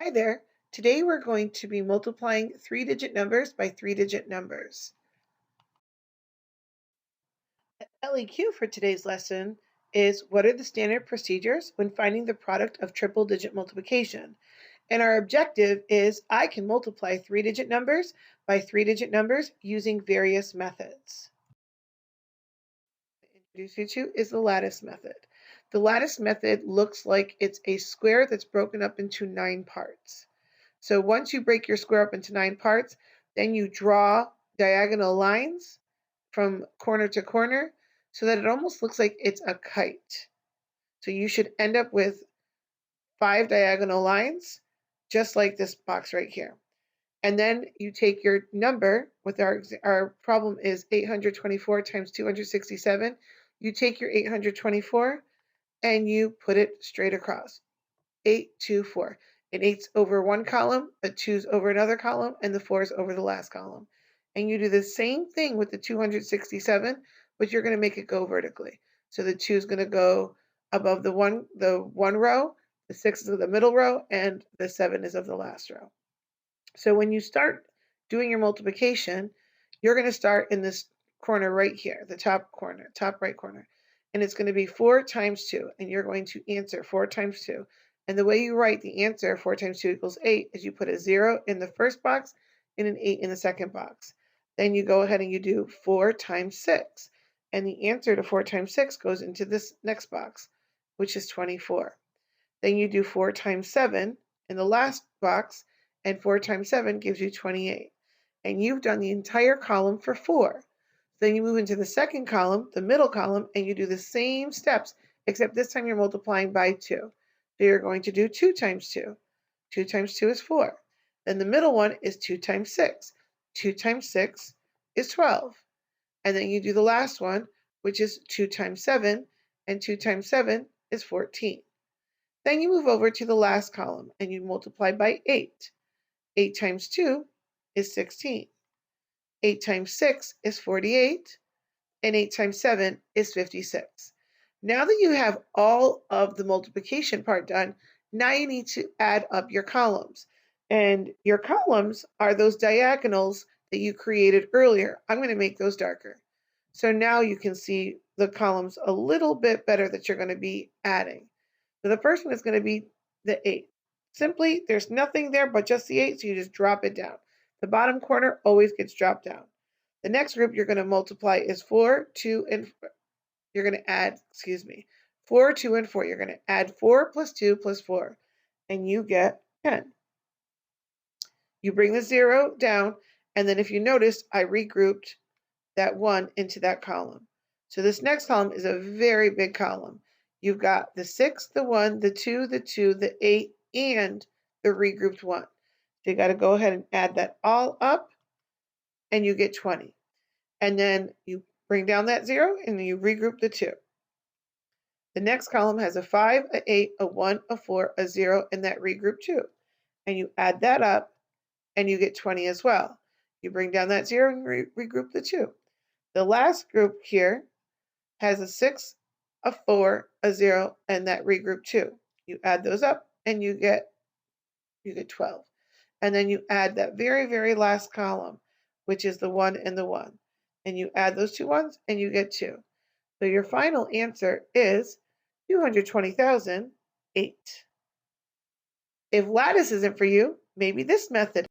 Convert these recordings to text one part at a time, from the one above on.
Hi there. Today we're going to be multiplying three-digit numbers by three-digit numbers. The LEQ for today's lesson is what are the standard procedures when finding the product of triple-digit multiplication? And our objective is I can multiply three-digit numbers by three-digit numbers using various methods. What I introduce you to is the lattice method. The lattice method looks like it's a square that's broken up into 9 parts. So once you break your square up into 9 parts, then you draw diagonal lines from corner to corner so that it almost looks like it's a kite. So you should end up with 5 diagonal lines, just like this box right here. And then you take your number, with our problem is 824 times 267. You take your 824 and you put it straight across. 8, 2, 4. An 8's over one column, a 2's over another column, and the 4's over the last column. And you do the same thing with the 267, but you're going to make it go vertically. So the 2 is going to go above the one row, the 6 is of the middle row, and the 7 is of the last row. So when you start doing your multiplication, you're going to start in this corner right here, the top corner, top right corner. And it's going to be 4 times 2, and you're going to answer 4 times 2. And the way you write the answer, 4 times 2 equals 8, is you put a 0 in the first box and an 8 in the second box. Then you go ahead and you do 4 times 6. And the answer to 4 times 6 goes into this next box, which is 24. Then you do 4 times 7 in the last box, and 4 times 7 gives you 28. And you've done the entire column for 4. Then you move into the second column, the middle column, and you do the same steps, except this time you're multiplying by 2. So you're going to do 2 times 2. 2 times 2 is 4. Then the middle one is 2 times 6. 2 times 6 is 12. And then you do the last one, which is 2 times 7, and 2 times 7 is 14. Then you move over to the last column and you multiply by 8. 8 times 2 is 16. 8 times 6 is 48. And 8 times 7 is 56. Now that you have all of the multiplication part done, now you need to add up your columns. And your columns are those diagonals that you created earlier. I'm going to make those darker. So now you can see the columns a little bit better that you're going to be adding. So the first one is going to be the 8. Simply, there's nothing there but just the 8, so you just drop it down. The bottom corner always gets dropped down. The next group you're going to multiply is 4, 2, and you're going to add, 4, 2, and 4. You're going to add 4 plus 2 plus 4, and you get 10. You bring the 0 down, and then if you notice, I regrouped that 1 into that column. So this next column is a very big column. You've got the 6, the 1, the 2, the 8, and the regrouped 1. So you got to go ahead and add that all up, and you get 20. And then you bring down that 0, and then you regroup the 2. The next column has a 5, a 8, a 1, a 4, a 0, and that regroup 2. And you add that up, and you get 20 as well. You bring down that 0 and regroup the 2. The last group here has a 6, a 4, a 0, and that regroup 2. You add those up, and you get 12. And then you add that very, very last column, which is the 1 and the 1. And you add those two ones, and you get 2. So your final answer is 220,008. If lattice isn't for you, maybe this method.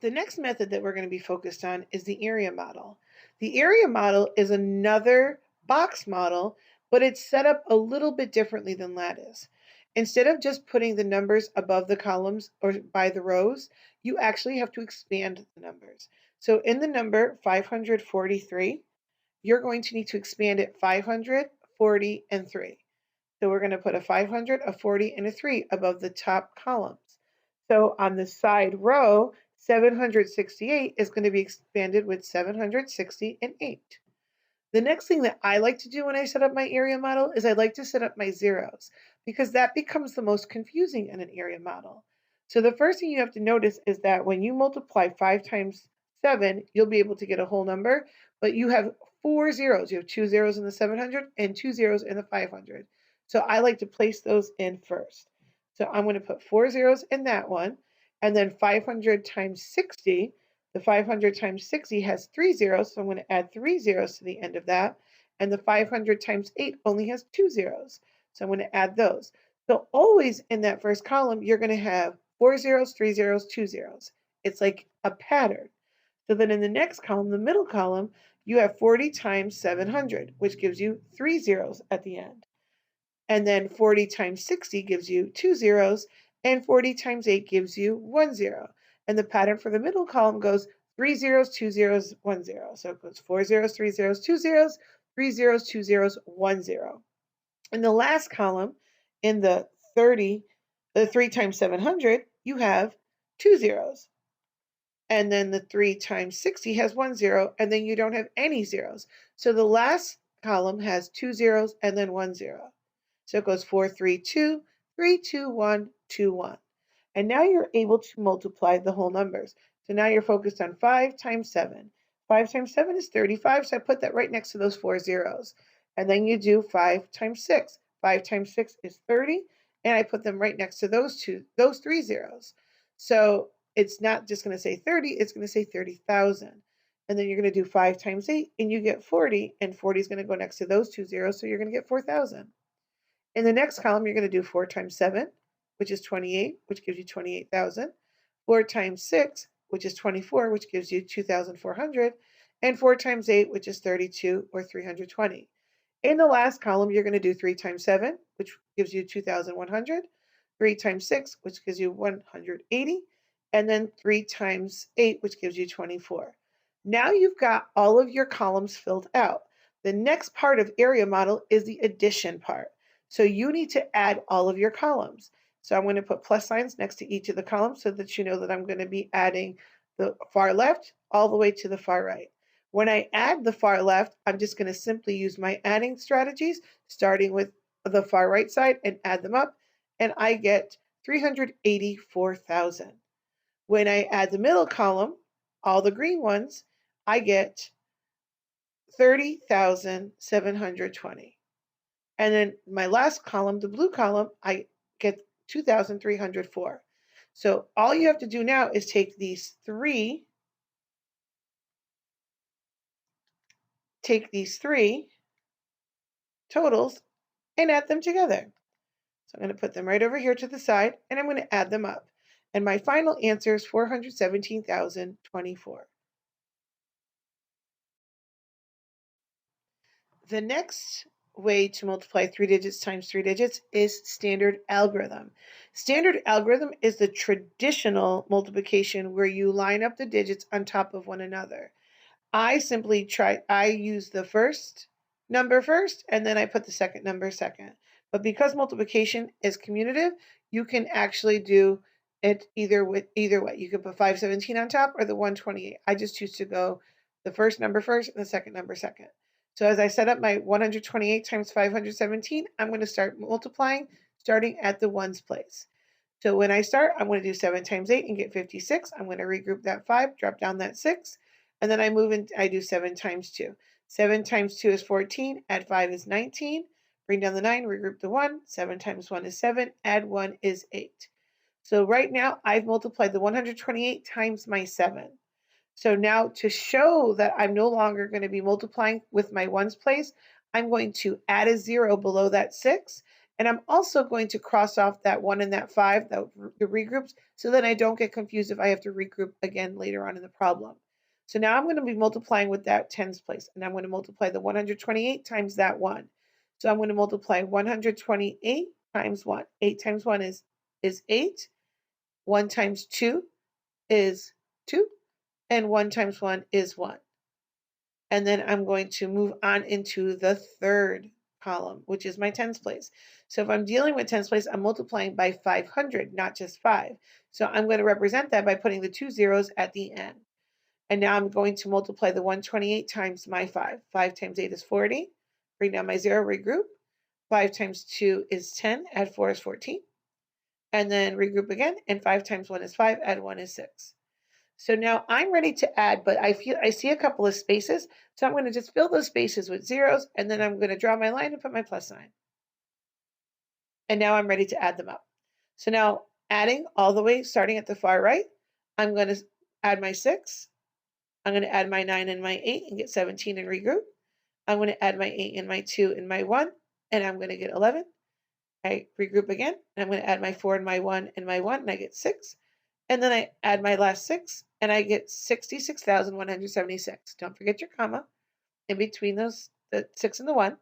The next method that we're going to be focused on is the area model. The area model is another box model, but it's set up a little bit differently than lattice. Instead of just putting the numbers above the columns or by the rows, you actually have to expand the numbers. So in the number 543, you're going to need to expand it 500, 40, and 3. So we're going to put a 500, a 40, and a 3 above the top columns. So on the side row, 768 is going to be expanded with 760 and 8. The next thing that I like to do when I set up my area model is I like to set up my zeros, because that becomes the most confusing in an area model. So the first thing you have to notice is that when you multiply 5 times 7, you'll be able to get a whole number, but you have 4 zeros. You have 2 zeros in the 700 and 2 zeros in the 500. So I like to place those in first. So I'm going to put 4 zeros in that one. And then 500 times 60, the 500 times 60 has 3 zeros. So I'm going to add 3 zeros to the end of that. And the 500 times 8 only has 2 zeros. So I'm going to add those. So always in that first column, you're going to have 4 zeros, 3 zeros, 2 zeros. It's like a pattern. So then in the next column, the middle column, you have 40 times 700, which gives you 3 zeros at the end. And then 40 times 60 gives you 2 zeros, and 40 times 8 gives you 1 zero. And the pattern for the middle column goes 3 zeros, 2 zeros, 1 zero. So it goes 4 zeros, 3 zeros, 2 zeros, 3 zeros, 2 zeros, 1 zero. In the last column, in the 3 times 700, you have 2 zeros. And then the 3 times 60 has 1 zero, and then you don't have any zeros. So the last column has 2 zeros and then 1 zero. So it goes 4, 3, 2, 3, 2, 1, 2, 1. And now you're able to multiply the whole numbers. So now you're focused on 5 times 7. 5 times 7 is 35, so I put that right next to those 4 zeros. And then you do 5 times 6. 5 times 6 is 30, and I put them right next to those 3 zeros. So it's not just going to say 30, it's going to say 30,000. And then you're going to do 5 times 8, and you get 40, and 40 is going to go next to those 2 zeros, so you're going to get 4,000. In the next column, you're going to do 4 times 7, which is 28, which gives you 28,000. 4 times 6, which is 24, which gives you 2,400. And 4 times 8, which is 32, or 320. In the last column, you're going to do 3 times 7, which gives you 2,100. 3 times 6, which gives you 180. And then 3 times 8, which gives you 24. Now you've got all of your columns filled out. The next part of area model is the addition part. So you need to add all of your columns. So I'm going to put plus signs next to each of the columns so that you know that I'm going to be adding the far left all the way to the far right. When I add the far left, I'm just going to simply use my adding strategies, starting with the far right side and add them up, and I get 384,000. When I add the middle column, all the green ones, I get 30,720. And then my last column, the blue column, I get 2,304. So all you have to do now is take these three totals and add them together. So I'm going to put them right over here to the side, and I'm going to add them up. And my final answer is 417,024. The next way to multiply 3 digits times 3 digits is standard algorithm. Standard algorithm is the traditional multiplication where you line up the digits on top of one another. I use the first number first, and then I put the second number second. But because multiplication is commutative, you can actually do it either way. You can put 517 on top or the 128. I just choose to go the first number first and the second number second. So as I set up my 128 times 517, I'm going to start multiplying, starting at the ones place. So when I start, I'm going to do 7 times 8 and get 56. I'm going to regroup that 5, drop down that 6, and then I move in, I do 7 times 2. 7 times 2 is 14, add 5 is 19, bring down the 9, regroup the 1, 7 times 1 is 7, add 1 is 8. So right now, I've multiplied the 128 times my 7. So now to show that I'm no longer going to be multiplying with my ones place, I'm going to add a 0 below that 6. And I'm also going to cross off that 1 and that 5, the regroups, so that I don't get confused if I have to regroup again later on in the problem. So now I'm going to be multiplying with that tens place, and I'm going to multiply the 128 times that 1. So I'm going to multiply 128 times 1. 8 times 1 is 8. 1 times 2 is 2. And 1 times 1 is 1. And then I'm going to move on into the third column, which is my tens place. So if I'm dealing with tens place, I'm multiplying by 500, not just 5. So I'm going to represent that by putting the 2 zeros at the end. And now I'm going to multiply the 128 times my 5. 5 times 8 is 40. Bring down my 0, regroup. 5 times 2 is 10, add 4 is 14. And then regroup again, and 5 times 1 is 5, add 1 is 6. So now I'm ready to add, but I see a couple of spaces, so I'm going to just fill those spaces with zeros, and then I'm going to draw my line and put my plus sign. And now I'm ready to add them up. So now adding all the way, starting at the far right, I'm going to add my 6. I'm going to add my 9 and my 8 and get 17 and regroup. I'm going to add my 8 and my 2 and my 1, and I'm going to get 11. I regroup again, and I'm going to add my 4 and my 1 and my 1, and I get 6. And then I add my last 6, and I get 66,176. Don't forget your comma in between those, the 6 and the 1.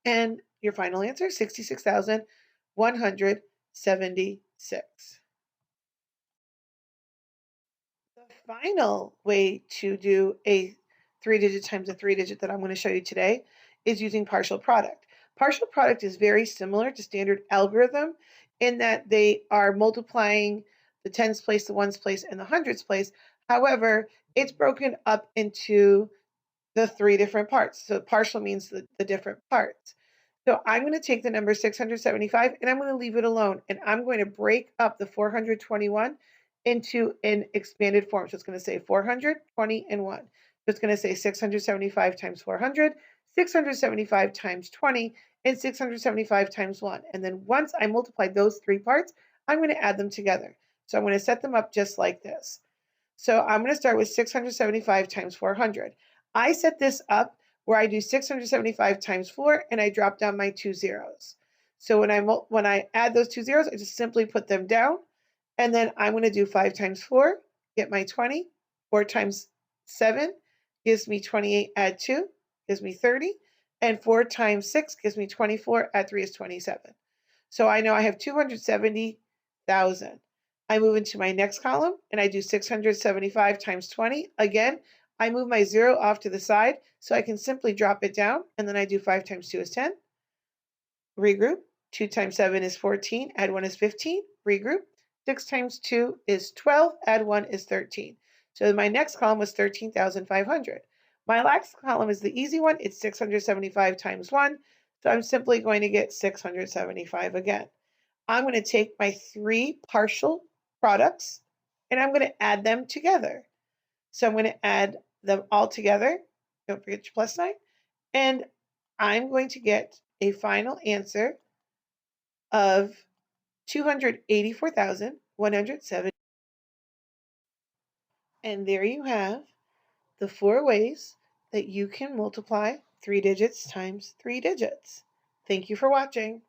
And your final answer, 66,176. The final way to do a 3-digit times a 3-digit that I'm going to show you today is using partial product. Partial product is very similar to standard algorithm in that they are multiplying the tens place, the ones place, and the hundreds place. However, it's broken up into the 3 different parts. So partial means the different parts. So I'm going to take the number 675 and I'm going to leave it alone. And I'm going to break up the 421 into an expanded form. So it's going to say 420 and 1. So it's going to say 675 times 400, 675 times 20, and 675 times 1. And then once I multiply those 3 parts, I'm going to add them together. So I'm going to set them up just like this. So I'm going to start with 675 times 400. I set this up where I do 675 times 4 and I drop down my 2 zeros. So when I add those 2 zeros, I just simply put them down. And then I'm going to do 5 times 4, get my 20. 4 times 7 gives me 28, add 2, gives me 30. And 4 times 6 gives me 24, add 3 is 27. So I know I have 270,000. I move into my next column and I do 675 times 20. Again, I move my 0 off to the side so I can simply drop it down, and then I do 5 times 2 is 10. Regroup. 2 times 7 is 14, add 1 is 15. Regroup. 6 times 2 is 12, add 1 is 13. So my next column was 13,500. My last column is the easy one. It's 675 times 1. So I'm simply going to get 675 again. I'm going to take my 3 partial products and I'm going to add them together. So I'm going to add them all together. Don't forget your plus sign. And I'm going to get a final answer of 284,170. And there you have the 4 ways that you can multiply 3 digits times 3 digits. Thank you for watching.